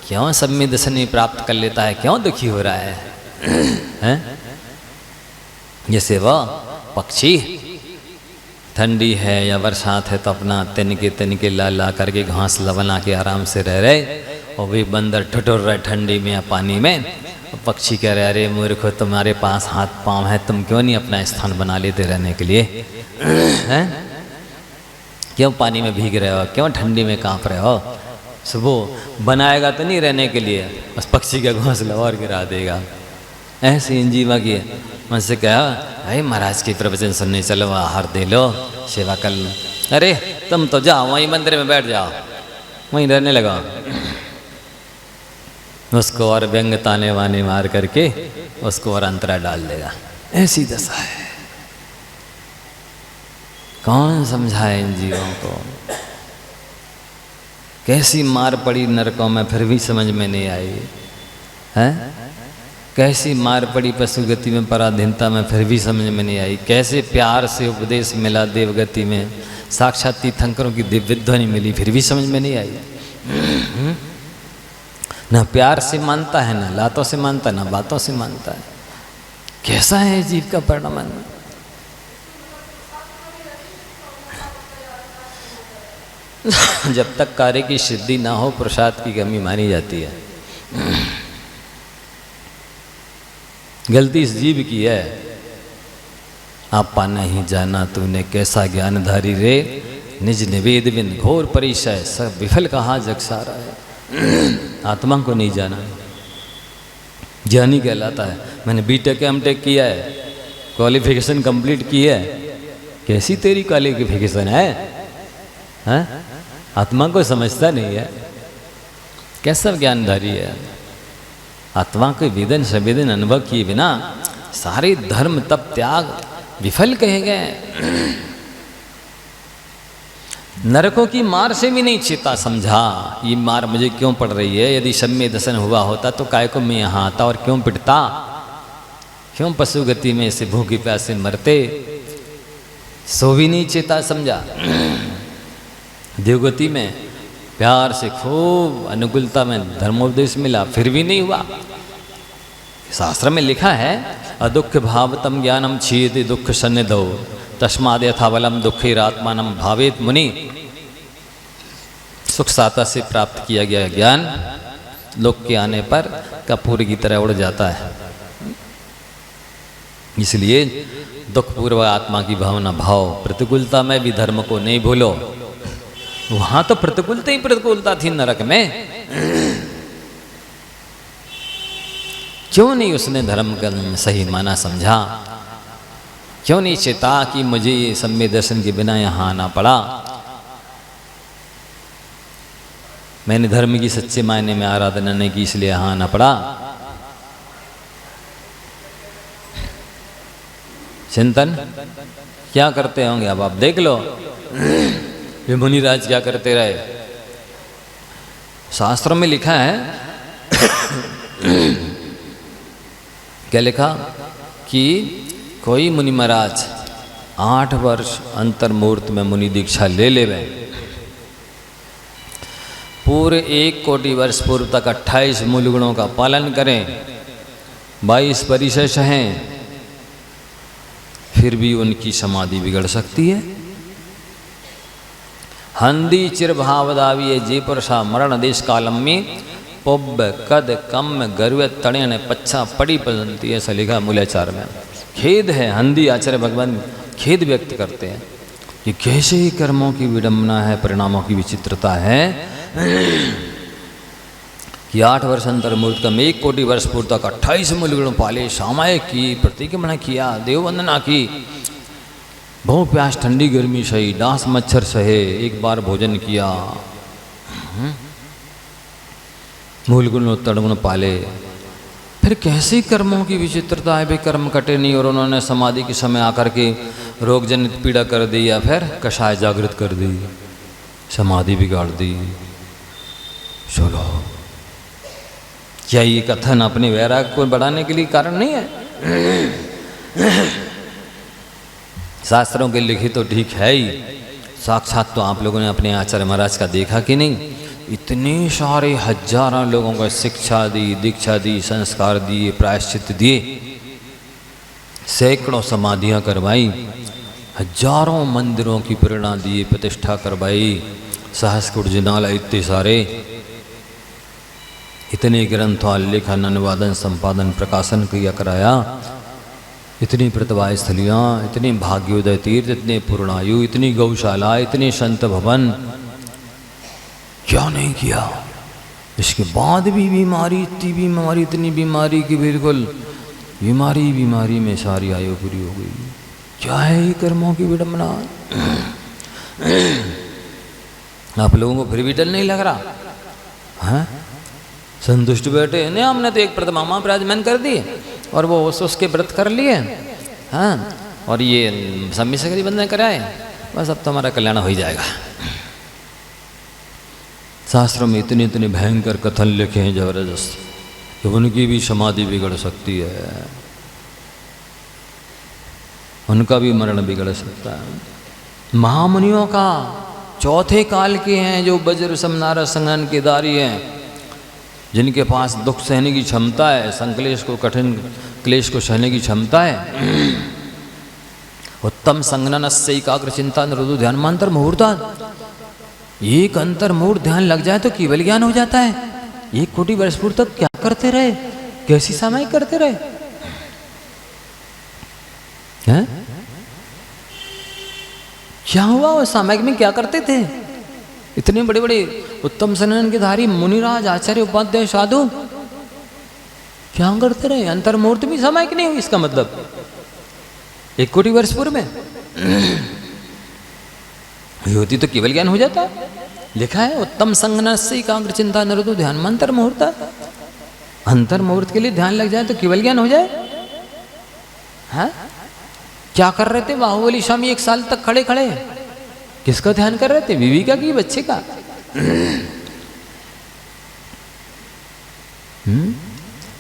क्यों सम्य दर्शन प्राप्त कर लेता है, क्यों दुखी हो रहा है, हैं? जैसे वह पक्षी ठंडी है या बरसात है तो अपना तिनके ला ला करके घास बना के आराम से रह रहे, और भी बंदर ठुठुर रहे ठंडी में या पानी में। पक्षी कह रहे अरे मूर्ख तुम्हारे पास हाथ पांव है, तुम क्यों नहीं अपना स्थान बना लेते रहने के लिए, हैं? क्यों पानी में भीग रहे हो, क्यों ठंडी में कांप रहे हो? सुबह बनाएगा तो नहीं रहने के लिए, बस पक्षी का घोंसला और गिरा देगा। ऐसे इन जीवा की मुझसे कहा भाई महाराज के प्रवचन सुनने चलो, आहार दे लो, सेवा कर लो। अरे तुम तो जाओ वहीं मंदिर में बैठ जाओ, वहीं रहने लगा। उसको और व्यंग ताने वाने मार करके उसको और अंतरा डाल देगा। ऐसी दशा है। कौन समझाए इन जीवों को? कैसी मार पड़ी नरकों में फिर भी समझ में नहीं आई है? कैसी मार पड़ी पशु गति में, पराधीनता में, फिर भी समझ में नहीं आई। कैसे प्यार से उपदेश मिला देवगति में, साक्षात तीर्थंकरों की दिव्य ध्वनि मिली, फिर भी समझ में नहीं आई। ना प्यार से मानता है, ना लातों से मानता है, ना बातों से मानता है। कैसा है जीव का परिणाम? जब तक कार्य की सिद्धि ना हो प्रसाद की कमी मानी जाती है। गलती इस जीव की है। आपा नहीं जाना तूने कैसा ज्ञानधारी रे, निज निवेद बिन घोर परिचय सब विफल कहा जग सारा है। आत्मा को नहीं जाना, ज्ञानी कहलाता है। मैंने बीटेक एमटेक किया है, क्वालिफिकेशन कंप्लीट की है, कैसी तेरी क्वालिफिकेशन है? आत्मा को समझता नहीं है, कैसा ज्ञानधारी है? आत्मा के वेदन संवेदन अनुभव किए बिना सारे धर्म तप त्याग विफल कहे गए। नरकों की मार से भी नहीं चेता समझा, ये मार मुझे क्यों पड़ रही है? यदि सम्य दर्शन हुआ होता तो काय को मैं यहाँ आता और क्यों पिटता? क्यों पशु गति में से भूखी प्यासे मरते? सो भी नहीं चेता समझा। देवगति में प्यार से खूब अनुकूलता में धर्मोपदेश मिला, फिर भी नहीं हुआ। शास्त्र में लिखा है अदुख भावतम ज्ञानम छीयते दुख सन्निधौ तस्माद यथावलम दुःखैरात्मानं भावेत मुनि। सुख साता से प्राप्त किया गया ज्ञान लोक के आने पर कपूर की तरह उड़ जाता है। इसलिए दुखपूर्वक आत्मा की भावना भाव, प्रतिकूलता में भी धर्म को नहीं भूलो। वहां तो प्रतिकूलता ही प्रतिकूलता थी नरक में, क्यों नहीं उसने धर्म का सही माना समझा? क्यों नहीं चेता कि मुझे ये सम्य दर्शन के बिना यहाँ आना पड़ा? मैंने धर्म की सच्चे मायने में आराधना नहीं की, इसलिए यहाँ आना पड़ा। चिंतन क्या करते होंगे अब आप देख लो। ये मुनिराज क्या करते रहे? शास्त्रों में लिखा है क्या लिखा कि कोई मुनि महाराज 8 वर्ष अंतर्मूर्त में मुनि दीक्षा ले लेवे, पूरे 1 कोटि वर्ष पूर्व तक 28 मूल गुणों का पालन करें, 22 परिचय सहें, फिर भी उनकी समाधि बिगड़ सकती है। हंदी चिर भाव दाविये जे पुरुषा मरण देश कालम में पुब कद कम गर्व तणे ने पच्छा पड़ी पदंती, ऐसा लिखा मूल्याचार में। खेद है, हंदी आचार्य भगवान खेद व्यक्त करते हैं कि कैसे ही कर्मों की विडंबना है, परिणामों की विचित्रता है कि 8 वर्ष अंतर्मूर्त में 1 कोटि वर्ष पूर्व तक 28 मूल गुण पाले, सामायिक की, प्रतिक्रमण किया, देववंदना की, बहुत प्यास ठंडी गर्मी सही, डांस मच्छर सहे, 1 बार भोजन किया, मूल गुण तड़गुण पाले। फिर कैसी कर्मों की विचित्रता है, वे कर्म कटे नहीं और उन्होंने समाधि के समय आकर के रोग जनित पीड़ा कर दी या फिर कषाय जागृत कर दी, समाधि बिगाड़ दी। चलो, क्या ये कथन अपने वैराग को बढ़ाने के लिए कारण नहीं है? शास्त्रों के लिखे तो ठीक है ही, साक्षात तो आप लोगों ने अपने आचार्य महाराज का देखा कि नहीं? इतने सारे हजारों लोगों को शिक्षा दी, दीक्षा दी, संस्कार दिए, प्रायश्चित दिए, सैकड़ों समाधियां करवाई, हजारों मंदिरों की प्रेरणा दिए, प्रतिष्ठा करवाई, सहस्कुट जिनाला, इतने सारे, इतने ग्रंथों लेखन अनुवादन संपादन प्रकाशन किया कराया, इतनी प्रतिभा स्थलियाँ, इतने भाग्योदय तीर्थ, इतने पूर्णायु, इतनी गौशाला, इतने संत भवन, क्या नहीं किया? इसके बाद भी बीमारी, इतनी बीमारी, इतनी बीमारी कि बिल्कुल बीमारी में सारी आयु पूरी हो गई। क्या है ये कर्मों की विडंबना? आप लोगों को फिर भी डर नहीं लग रहा है? संतुष्ट बैठे नहीं, हमने तो एक प्रतिमा विराजमान कर दी और वो उसके व्रत कर लिए, हाँ, और ये सम्मी सकरी बंधन कराए, बस अब तो हमारा कल्याण हो ही जाएगा। शास्त्रों में इतने इतने भयंकर कथन लिखे हैं जबरदस्त कि उनकी भी समाधि बिगड़ सकती है, उनका भी मरण बिगड़ सकता है। महामुनियों का चौथे काल के हैं जो वज्र समनारा संगन के दारी हैं, जिनके पास दुख सहने की क्षमता है, संक्लेश को, कठिन क्लेश को सहने की क्षमता है। उत्तम संगनन से एकाग्र चिंता रुदु ध्यान मांतर मुहूर्ता, एक अंतर्मूढ़ ध्यान लग जाए तो केवल ज्ञान हो जाता है। 1 कोटि वर्ष पूर्व तक क्या करते रहे, कैसी सामायिक करते रहे हैं? क्या हुआ वो सामायिक में, क्या करते थे? इतने बड़े बड़े उत्तम सनन के धारी मुनिराज आचार्य उपाध्याय साधु क्या करते रहे? अंतर्मूर्ति भी सामायिक नहीं हुई, इसका मतलब 1 कोटि वर्ष पूर्व में होती तो केवल ज्ञान हो जाता। लिखा है उत्तम संगन से एकाग्र चिंता निरोधो ध्यान में अंतर्मुहूर्त। अंतर्मुहूर्त के लिए ध्यान लग जाए तो केवल ज्ञान हो जाए। हाँ, क्या कर रहे थे बाहुबली स्वामी 1 साल तक खड़े खड़े? किसका ध्यान कर रहे थे, बीवी का कि बच्चे का?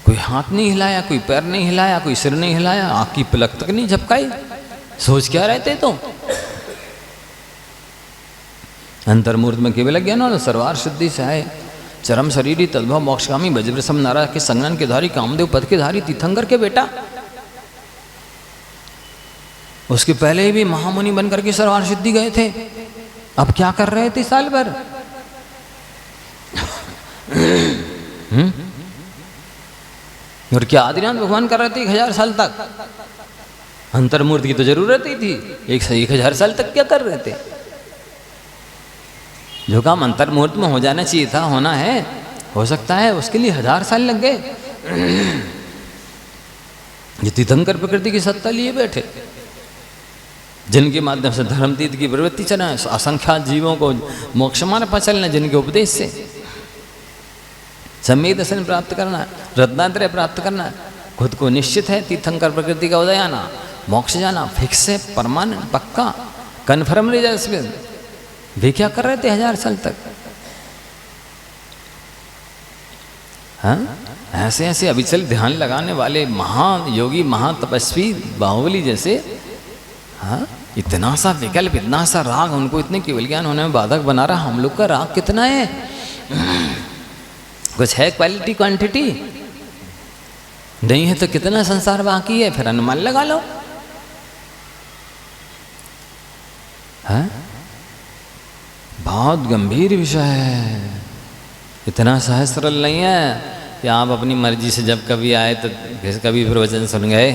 कोई हाथ नहीं हिलाया, कोई पैर नहीं हिलाया, कोई सिर नहीं हिलाया, आँख की पलक तक नहीं झपकाई। सोच क्या रहे थे? तो अंतर्मूर्त में केवल ज्ञान और सर्वार सिद्धि से है। चरम शरीरी तद्भव मोक्षगामी वज्रसम नारा के संगन के धारी कामदेव पद के धारी तीर्थंकर के बेटा। उसके पहले भी महामुनि बनकर के सर्वार सिद्धि गए थे। अब क्या कर रहे थे साल भर? और क्या आदिनाथ भगवान कर रहे थे 1000 साल तक? अंतर्मूर्ति की तो जरूरत ही थी। 1000 साल तक क्या कर रहे थे? जो काम अंतर्मुहूर्त में हो जाना चाहिए था, होना है, हो सकता है, उसके लिए 1000 साल लग गए। ये तीर्थंकर प्रकृति की सत्ता लिए बैठे, जिनके माध्यम से धर्मतीर्थ की प्रवृत्ति चला, असंख्यात जीवों को मोक्ष मार्ग पर चलना, जिनके उपदेश से सम्यक दर्शन प्राप्त करना, रत्नात्रय प्राप्त करना, खुद को निश्चित है तीर्थंकर प्रकृति का उदय आना, मोक्ष जाना, फिक्स है, परमानेंट, पक्का, कन्फर्म रिजल्ट। वे क्या कर रहे थे 1000 साल तक? हाँ, ऐसे ऐसे अविचल ध्यान लगाने वाले महायोगी महातपस्वी बाहुबली जैसे, हाँ, इतना सा विकल्प, इतना सा राग, उनको इतने केवल ज्ञान होने में बाधक बना रहा। हम लोग का राग कितना है? कुछ है क्वालिटी क्वांटिटी? नहीं है तो कितना संसार बाकी है, फिर अनुमान लगा लो। हाँ, बहुत गंभीर विषय है, इतना सहज सरल नहीं है कि आप अपनी मर्जी से जब कभी आए तो कभी प्रवचन सुन गए,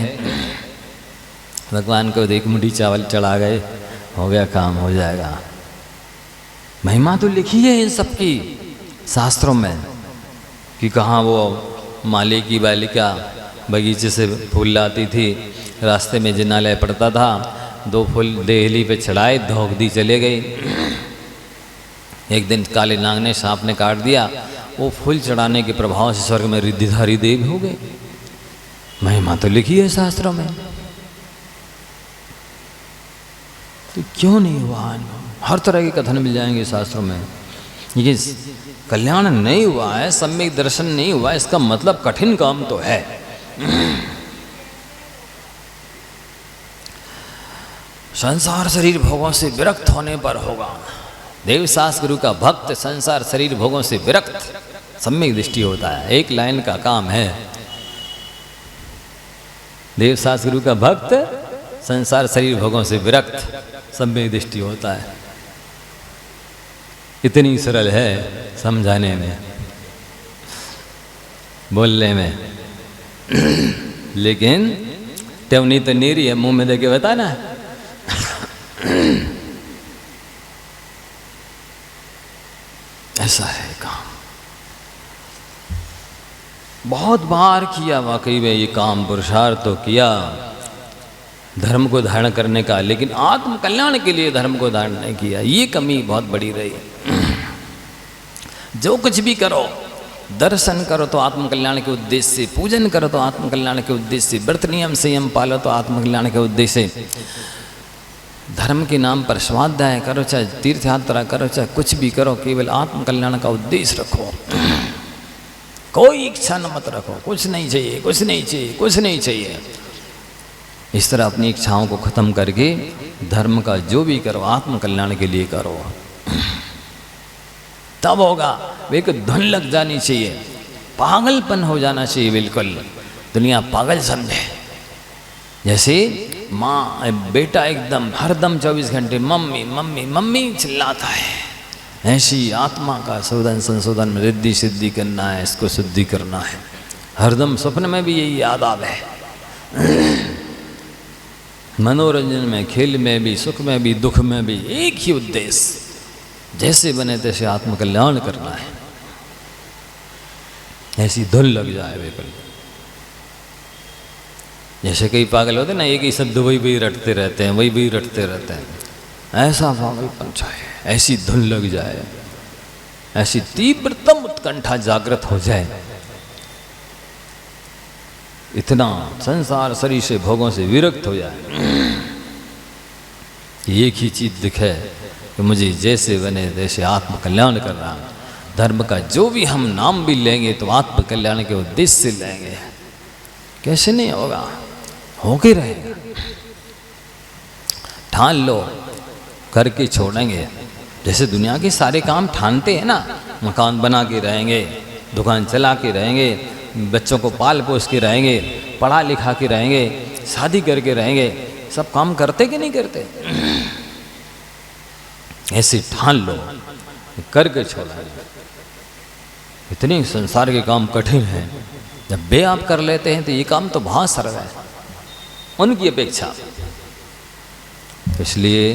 भगवान को 1 मुट्ठी चावल चढ़ा गए, हो गया, काम हो जाएगा। महिमा तो लिखी है इन सबकी शास्त्रों में कि कहाँ वो माली की बालिका बगीचे से फूल लाती थी, रास्ते में जिनालय पड़ता था, 2 फूल देहली पे चढ़ाए, धोख दी, चले गई। एक दिन काले नाग ने, सांप ने काट दिया, वो फूल चढ़ाने के प्रभाव से स्वर्ग में रिद्धिधारी देव हो गए। महिमा तो लिखी है शास्त्रों में, तो क्यों नहीं हुआ? हर तरह के कथन मिल जाएंगे शास्त्रों में। ये कल्याण नहीं हुआ है, सम्यक दर्शन नहीं हुआ, इसका मतलब कठिन काम तो है। संसार शरीर भोगों से विरक्त होने पर होगा। देवसास गुरु का भक्त संसार शरीर भोगों से विरक्त सम्यक दृष्टि होता है। एक लाइन का काम है। देवसास गुरु का भक्त संसार शरीर भोगों से विरक्त सम्यक दृष्टि होता है। इतनी सरल है समझाने में, बोलने में, लेकिन टवनी तो नीरी है, मुंह में देके बताना। ऐसा है काम। बहुत बार किया वाकई में ये काम, पुरुषार्थ तो किया धर्म को धारण करने का, लेकिन आत्म कल्याण के लिए धर्म को धारण नहीं किया। ये कमी बहुत बड़ी रही। जो कुछ भी करो, दर्शन करो तो आत्म कल्याण के उद्देश्य से, पूजन करो तो आत्म कल्याण के उद्देश्य से, व्रत नियम संयम पालो तो आत्म कल्याण के उद्देश्य से, धर्म के नाम पर स्वाध्याय करो, चाहे तीर्थ यात्रा करो, चाहे कुछ भी करो, केवल आत्म कल्याण का उद्देश्य रखो। कोई इच्छा न मत रखो, कुछ नहीं चाहिए, कुछ नहीं चाहिए, कुछ नहीं चाहिए। इस तरह अपनी इच्छाओं को खत्म करके धर्म का जो भी करो आत्म कल्याण के लिए करो, तब होगा। वे को धुन लग जानी चाहिए, पागलपन हो जाना चाहिए, बिल्कुल दुनिया पागल समझे। जैसे माँ बेटा एकदम हरदम 24 घंटे मम्मी मम्मी मम्मी चिल्लाता है, ऐसी आत्मा का शोधन संशोधन में रिद्धि सिद्धि करना है, इसको शुद्धि करना है। हरदम स्वप्न में भी यही आदाब है, मनोरंजन में, खेल में भी, सुख में भी, दुख में भी एक ही उद्देश्य, जैसे बने तैसे आत्मकल्याण करना है। ऐसी धुन लग जाए बिल्कुल। जैसे कई पागल होते ना, एक ही शब्द वही वही रटते रहते हैं, वही वही रटते रहते हैं, ऐसा पागलपन चाहे, ऐसी धुन लग जाए, ऐसी तीव्रतम उत्कंठा जागृत हो जाए, इतना संसार शरीर से भोगों से विरक्त हो जाए, एक ही चीज दिखे कि मुझे जैसे बने तैसे आत्म कल्याण कर रहा हूँ। धर्म का जो भी हम नाम भी लेंगे तो आत्म कल्याण के उद्देश्य से लेंगे, कैसे नहीं होगा, होके रहेगा। ठान लो, करके छोड़ेंगे। जैसे दुनिया के सारे काम ठानते हैं ना, मकान बना के रहेंगे, दुकान चला के रहेंगे, बच्चों को पाल पोस के रहेंगे, पढ़ा लिखा के रहेंगे, शादी करके रहेंगे, सब काम करते कि नहीं करते? ऐसे ठान लो, करके छोड़ा। इतने संसार के काम कठिन हैं, जब वे आप कर लेते हैं तो ये काम तो बहुत सरल है उनकी अपेक्षा। इसलिए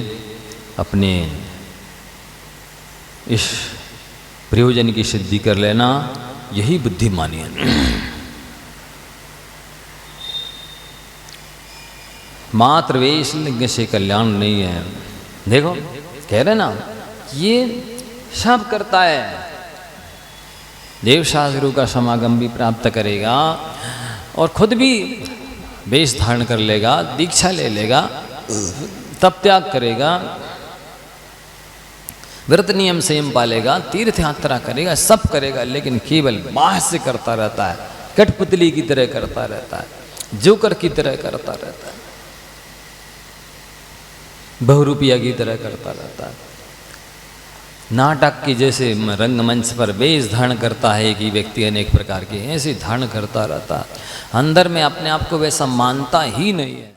अपने इस प्रयोजन की सिद्धि कर लेना, यही बुद्धिमानी है। मात्र वेश लिंग से कल्याण नहीं है। देखो कह रहे ना, ये सब करता है, देव शास्त्रों का समागम भी प्राप्त करेगा और खुद भी वेश धारण कर लेगा, दीक्षा ले लेगा, तप त्याग करेगा, व्रत नियम संयम पालेगा, तीर्थ यात्रा करेगा, सब करेगा, लेकिन केवल बाह्य से करता रहता है, कठपुतली की तरह करता रहता है, जोकर की तरह करता रहता है, बहुरूपिया की तरह करता रहता है। नाटक के जैसे रंगमंच पर वेश धारण करता है कि व्यक्ति अनेक प्रकार के, ऐसे धारण करता रहता है, अंदर में अपने आप को वैसा मानता ही नहीं है।